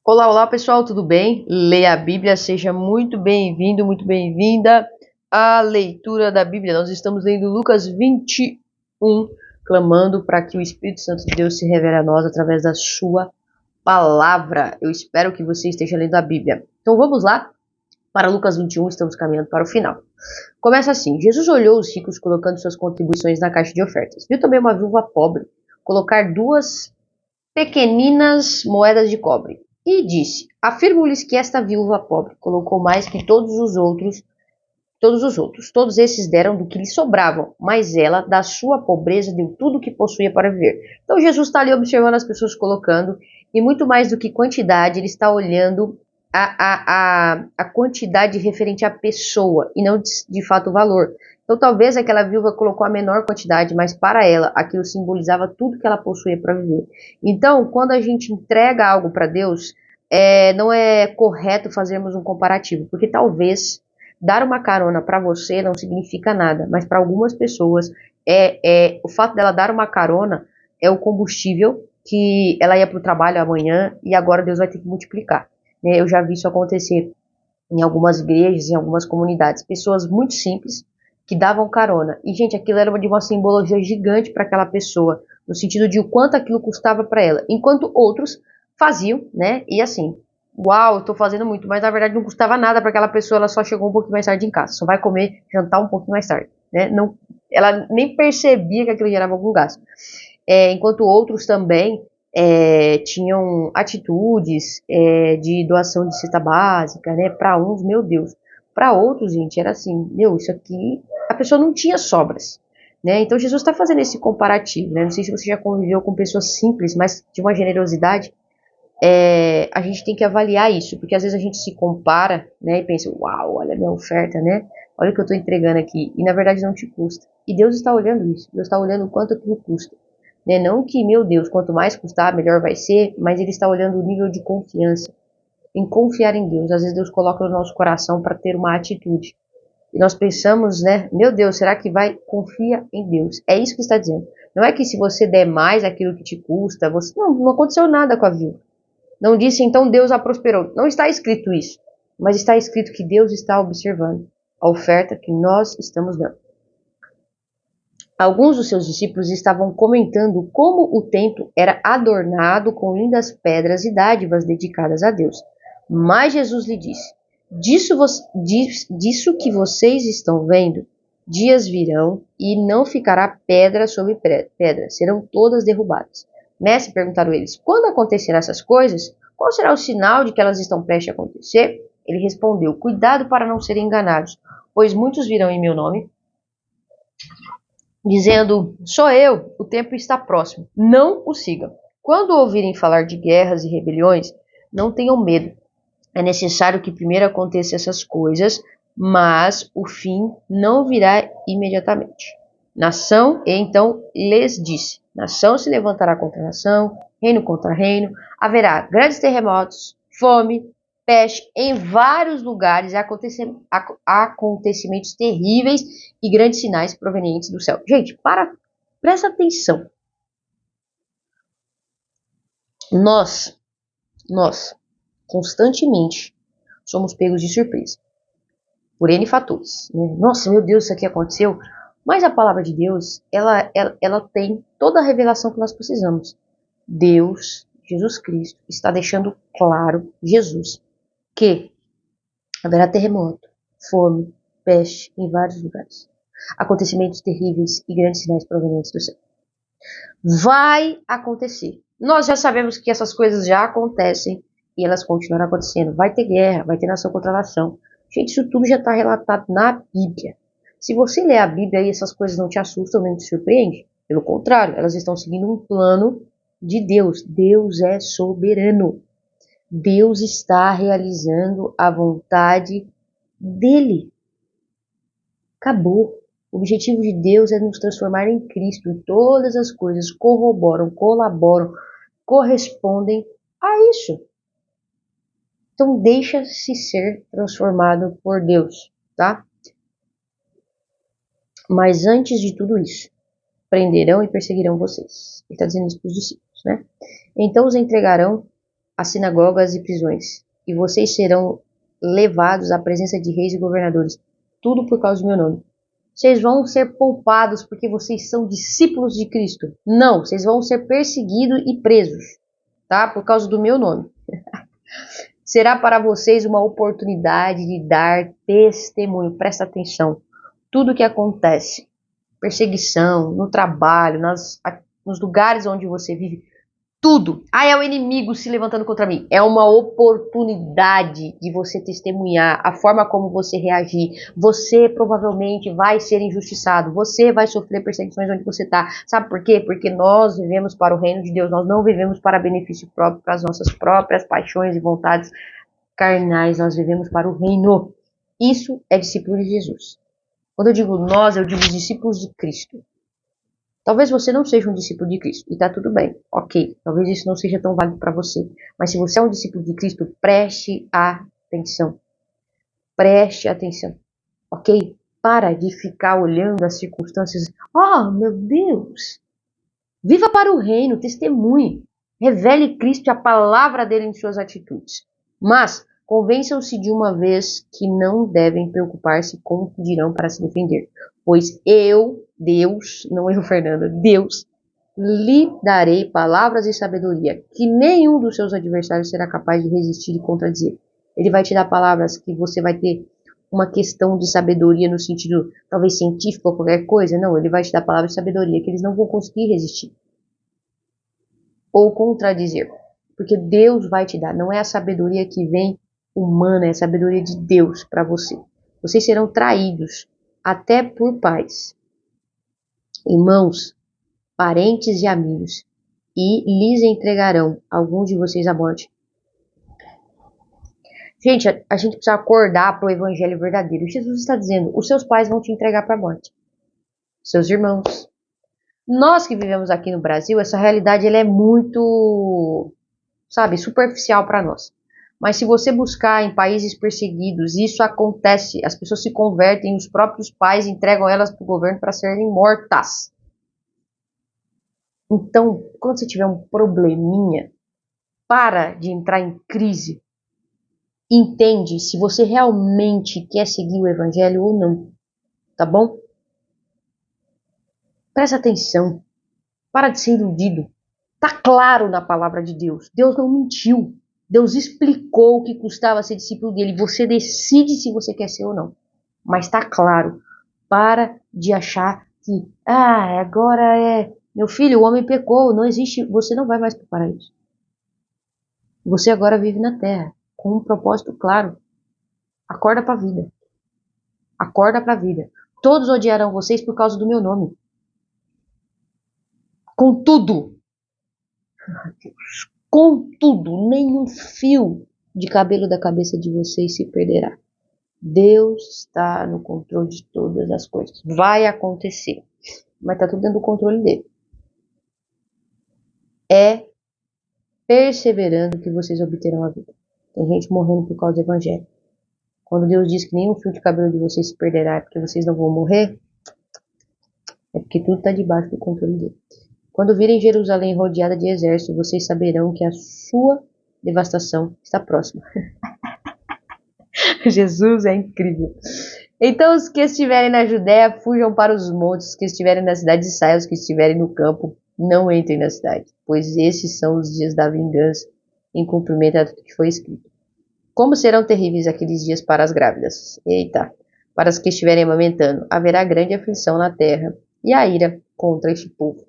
Olá, olá pessoal, tudo bem? Leia a Bíblia, seja muito bem-vindo, muito bem-vinda à leitura da Bíblia. Nós estamos lendo Lucas 21, clamando para que o Espírito Santo de Deus se revele a nós através da sua palavra. Eu espero que você esteja lendo a Bíblia. Então vamos lá para Lucas 21, estamos caminhando para o final. Começa assim: Jesus olhou os ricos colocando suas contribuições na caixa de ofertas. Viu também uma viúva pobre colocar duas pequeninas moedas de cobre. E disse: Afirmo-lhes que esta viúva pobre colocou mais que todos os outros. Todos esses deram do que lhe sobravam, mas ela, da sua pobreza, deu tudo o que possuía para viver. Então Jesus está ali observando as pessoas colocando, e muito mais do que quantidade, ele está olhando a quantidade referente à pessoa, e não de fato o valor. Então talvez aquela viúva colocou a menor quantidade, mas para ela aquilo simbolizava tudo que ela possuía para viver. Então, quando a gente entrega algo para Deus, não é correto fazermos um comparativo, porque talvez dar uma carona para você não significa nada, mas para algumas pessoas o fato dela dar uma carona é o combustível que ela ia para o trabalho amanhã e agora Deus vai ter que multiplicar. Eu já vi isso acontecer em algumas igrejas, em algumas comunidades, pessoas muito simples que davam carona. E, gente, aquilo era de uma simbologia gigante para aquela pessoa, no sentido de o quanto aquilo custava para ela, enquanto outros faziam, né? E assim, uau, eu tô fazendo muito, mas na verdade não custava nada para aquela pessoa, ela só chegou um pouquinho mais tarde em casa, só vai comer, jantar um pouquinho mais tarde, né? Não, ela nem percebia que aquilo gerava algum gasto. Enquanto outros também tinham atitudes de doação de cesta básica, né? Para uns, meu Deus. Para outros, gente, era assim, meu, isso aqui, a pessoa não tinha sobras, né? Então Jesus está fazendo esse comparativo, né? Não sei se você já conviveu com pessoas simples, mas de uma generosidade. A gente tem que avaliar isso, porque às vezes a gente se compara, né? E pensa, uau, olha a minha oferta, né? Olha o que eu estou entregando aqui. E na verdade não te custa. E Deus está olhando isso. Deus está olhando o quanto aquilo custa. Né? Não que, meu Deus, quanto mais custar, melhor vai ser, mas ele está olhando o nível de confiança, em confiar em Deus. Às vezes Deus coloca no nosso coração para ter uma atitude. E nós pensamos, né, meu Deus, será que vai? Confia em Deus. É isso que está dizendo. Não é que se você der mais aquilo que te custa, você não aconteceu nada com a viúva. Não disse então Deus a prosperou. Não está escrito isso, mas está escrito que Deus está observando a oferta que nós estamos dando. Alguns dos seus discípulos estavam comentando como o templo era adornado com lindas pedras e dádivas dedicadas a Deus. Mas Jesus lhe disse: disso que vocês estão vendo, dias virão e não ficará pedra sobre pedra, serão todas derrubadas. Mestre, perguntaram eles: quando acontecerão essas coisas? Qual será o sinal de que elas estão prestes a acontecer? Ele respondeu: cuidado para não serem enganados, pois muitos virão em meu nome, dizendo: sou eu, o tempo está próximo. Não o sigam. Quando ouvirem falar de guerras e rebeliões, não tenham medo. É necessário que primeiro aconteçam essas coisas, mas o fim não virá imediatamente. Nação, e então lhes disse: nação se levantará contra nação, reino contra reino, haverá grandes terremotos, fome, peste em vários lugares, acontecimentos terríveis e grandes sinais provenientes do céu. Gente, presta atenção. Nós, constantemente, somos pegos de surpresa, por N fatores. Né? Nossa, meu Deus, isso aqui aconteceu. Mas a palavra de Deus, ela tem toda a revelação que nós precisamos. Deus, Jesus Cristo, está deixando claro, Jesus, que haverá terremoto, fome, peste em vários lugares. Acontecimentos terríveis e grandes sinais provenientes do céu. Vai acontecer. Nós já sabemos que essas coisas já acontecem e elas continuarão acontecendo. Vai ter guerra, vai ter nação contra nação. Gente, isso tudo já está relatado na Bíblia. Se você ler a Bíblia e essas coisas não te assustam nem te surpreendem, pelo contrário, elas estão seguindo um plano de Deus. Deus é soberano. Deus está realizando a vontade dele. Acabou. O objetivo de Deus é nos transformar em Cristo. E todas as coisas corroboram, colaboram, correspondem a isso. Então deixa-se ser transformado por Deus, tá? Mas antes de tudo isso, prenderão e perseguirão vocês. Ele está dizendo isso para os discípulos, né? Então os entregarão as sinagogas e prisões, e vocês serão levados à presença de reis e governadores, tudo por causa do meu nome. Vocês vão ser poupados porque vocês são discípulos de Cristo? Não, vocês vão ser perseguidos e presos, tá? Por causa do meu nome. Será para vocês uma oportunidade de dar testemunho. Presta atenção. Tudo que acontece, perseguição, no trabalho, nos lugares onde você vive, tudo. É o inimigo se levantando contra mim. É uma oportunidade de você testemunhar a forma como você reagir. Você provavelmente vai ser injustiçado. Você vai sofrer perseguições onde você está. Sabe por quê? Porque nós vivemos para o reino de Deus. Nós não vivemos para benefício próprio, para as nossas próprias paixões e vontades carnais. Nós vivemos para o reino. Isso é discípulo de Jesus. Quando eu digo nós, eu digo os discípulos de Cristo. Talvez você não seja um discípulo de Cristo, e tá tudo bem, ok. Talvez isso não seja tão válido para você. Mas se você é um discípulo de Cristo, preste atenção. Preste atenção, ok? Para de ficar olhando as circunstâncias. Oh, meu Deus! Viva para o reino, testemunhe. Revele Cristo e a palavra dele em suas atitudes. Mas convençam-se de uma vez que não devem preocupar-se com o que dirão para se defender. Pois eu, Deus, não eu, Fernanda, Deus, lhe darei palavras e sabedoria que nenhum dos seus adversários será capaz de resistir e contradizer. Ele vai te dar palavras que você vai ter uma questão de sabedoria no sentido, talvez científico ou qualquer coisa. Não, ele vai te dar palavras de sabedoria que eles não vão conseguir resistir ou contradizer. Porque Deus vai te dar. Não é a sabedoria que vem humana, é a sabedoria de Deus para você. Vocês serão traídos até por pais, irmãos, parentes e amigos, e lhes entregarão alguns de vocês à morte. Gente, a gente precisa acordar para o evangelho verdadeiro. Jesus está dizendo, os seus pais vão te entregar para a morte. Seus irmãos. Nós que vivemos aqui no Brasil, essa realidade ela é muito, sabe, superficial para nós. Mas se você buscar em países perseguidos, isso acontece. As pessoas se convertem, os próprios pais entregam elas para o governo para serem mortas. Então, quando você tiver um probleminha, para de entrar em crise. Entende se você realmente quer seguir o evangelho ou não. Tá bom? Presta atenção. Para de ser iludido. Tá claro na palavra de Deus. Deus não mentiu. Deus explicou o que custava ser discípulo dele. Você decide se você quer ser ou não. Mas tá claro. Para de achar que, agora meu filho, o homem pecou, não existe, você não vai mais para o paraíso. Você agora vive na terra, com um propósito claro. Acorda para a vida. Acorda para a vida. Todos odiarão vocês por causa do meu nome. Contudo, nenhum fio de cabelo da cabeça de vocês se perderá. Deus está no controle de todas as coisas. Vai acontecer. Mas está tudo dentro do controle dele. É perseverando que vocês obterão a vida. Tem gente morrendo por causa do evangelho. Quando Deus diz que nenhum fio de cabelo de vocês se perderá porque vocês não vão morrer, é porque tudo está debaixo do controle dele. Quando virem Jerusalém rodeada de exército, vocês saberão que a sua devastação está próxima. Jesus é incrível. Então os que estiverem na Judéia fujam para os montes, os que estiverem na cidade saiam, os que estiverem no campo não entrem na cidade, pois esses são os dias da vingança, em cumprimento a tudo que foi escrito. Como serão terríveis aqueles dias para as grávidas? Eita! Para as que estiverem amamentando, haverá grande aflição na terra e a ira contra este povo.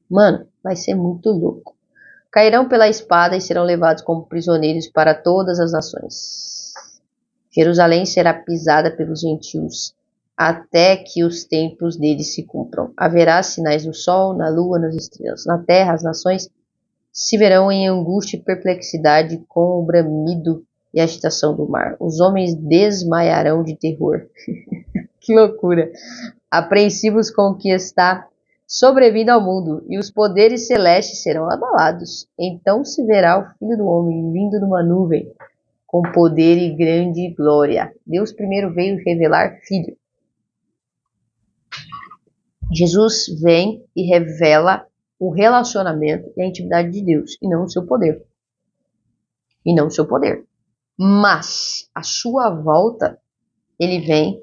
Mano, vai ser muito louco. Cairão pela espada e serão levados como prisioneiros para todas as nações. Jerusalém será pisada pelos gentios, até que os tempos deles se cumpram. Haverá sinais no sol, na lua, nas estrelas. Na terra, as nações se verão em angústia e perplexidade com o bramido e agitação do mar. Os homens desmaiarão de terror. Que loucura! Apreensivos com o que está sobrevindo ao mundo, e os poderes celestes serão abalados. Então se verá o Filho do Homem vindo numa nuvem, com poder e grande glória. Deus primeiro veio revelar Filho. Jesus vem e revela o relacionamento e a intimidade de Deus, e não o seu poder. e não o seu poder. Mas a sua volta, ele vem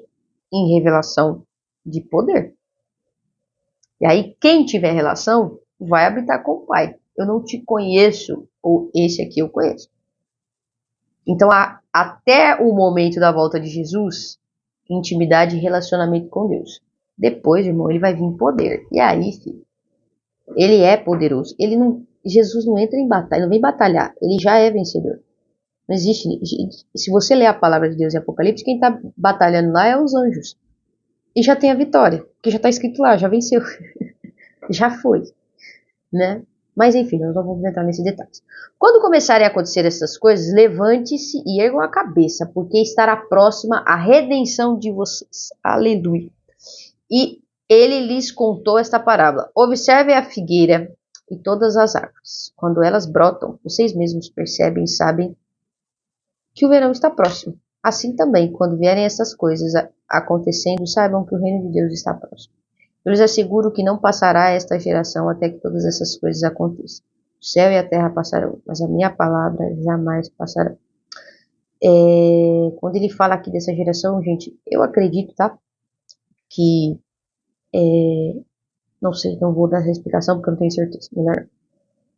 em revelação de poder. E aí, quem tiver relação, vai habitar com o Pai. Eu não te conheço, ou esse aqui eu conheço. Então, até o momento da volta de Jesus, intimidade e relacionamento com Deus. Depois, irmão, ele vai vir em poder. E aí, filho, ele é poderoso. Jesus não entra em batalha, não vem batalhar. Ele já é vencedor. Não existe. Se você ler a palavra de Deus em Apocalipse, quem está batalhando lá é os anjos. E já tem a vitória, porque já está escrito lá, já venceu. Já foi, né? Mas enfim, nós não vamos entrar nesses detalhes. Quando começarem a acontecer essas coisas, levante-se e ergam a cabeça, porque estará próxima a redenção de vocês. Aleluia. E ele lhes contou esta parábola. Observem a figueira e todas as árvores. Quando elas brotam, vocês mesmos percebem e sabem que o verão está próximo. Assim também, quando vierem essas coisas acontecendo, saibam que o reino de Deus está próximo. Eu lhes asseguro que não passará esta geração até que todas essas coisas aconteçam. O céu e a terra passarão, mas a minha palavra jamais passará. Quando ele fala aqui dessa geração, gente, eu acredito, tá? Que, não sei, não vou dar essa explicação porque eu não tenho certeza. Melhor.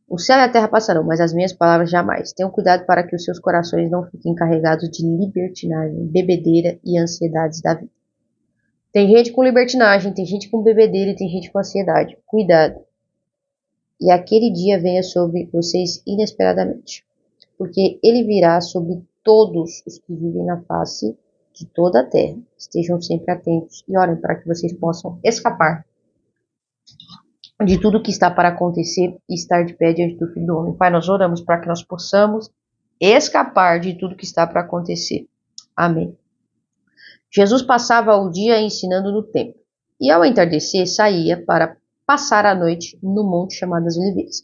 O céu e a terra passarão, mas as minhas palavras jamais. Tenham cuidado para que os seus corações não fiquem carregados de libertinagem, bebedeira e ansiedades da vida. Tem gente com libertinagem, tem gente com bebedeira e tem gente com ansiedade. Cuidado. E aquele dia venha sobre vocês inesperadamente, porque ele virá sobre todos os que vivem na face de toda a terra. Estejam sempre atentos e orem para que vocês possam escapar de tudo que está para acontecer e estar de pé diante do Filho do Homem. Pai, nós oramos para que nós possamos escapar de tudo que está para acontecer. Amém. Jesus passava o dia ensinando no templo, e ao entardecer saía para passar a noite no monte chamado das Oliveiras.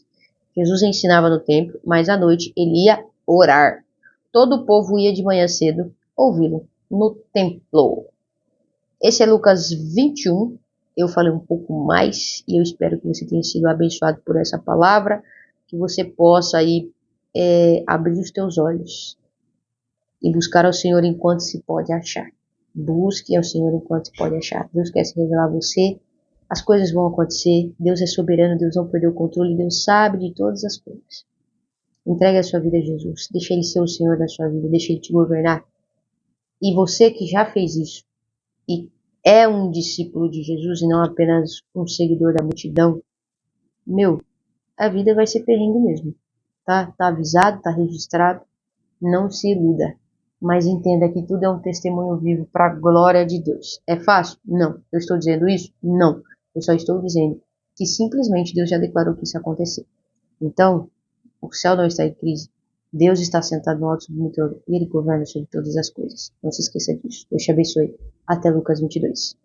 Jesus ensinava no templo, mas à noite ele ia orar. Todo o povo ia de manhã cedo ouvi-lo no templo. Esse é Lucas 21. Eu falei um pouco mais e eu espero que você tenha sido abençoado por essa palavra, que você possa aí abrir os teus olhos e buscar ao Senhor enquanto se pode achar. Busque ao Senhor enquanto se pode achar. Deus quer se revelar a você. As coisas vão acontecer. Deus é soberano. Deus não perdeu o controle. Deus sabe de todas as coisas. Entregue a sua vida a Jesus. Deixe Ele ser o Senhor da sua vida. Deixe Ele te governar. E você que já fez isso e é um discípulo de Jesus e não apenas um seguidor da multidão, a vida vai ser perrengue mesmo. Tá avisado, tá registrado. Não se iluda. Mas entenda que tudo é um testemunho vivo para a glória de Deus. É fácil? Não. Eu estou dizendo isso? Não. Eu só estou dizendo que simplesmente Deus já declarou que isso ia acontecer. Então, o céu não está em crise. Deus está sentado no alto submissor e Ele governa sobre todas as coisas. Não se esqueça disso. Deus te abençoe. Até Lucas 22.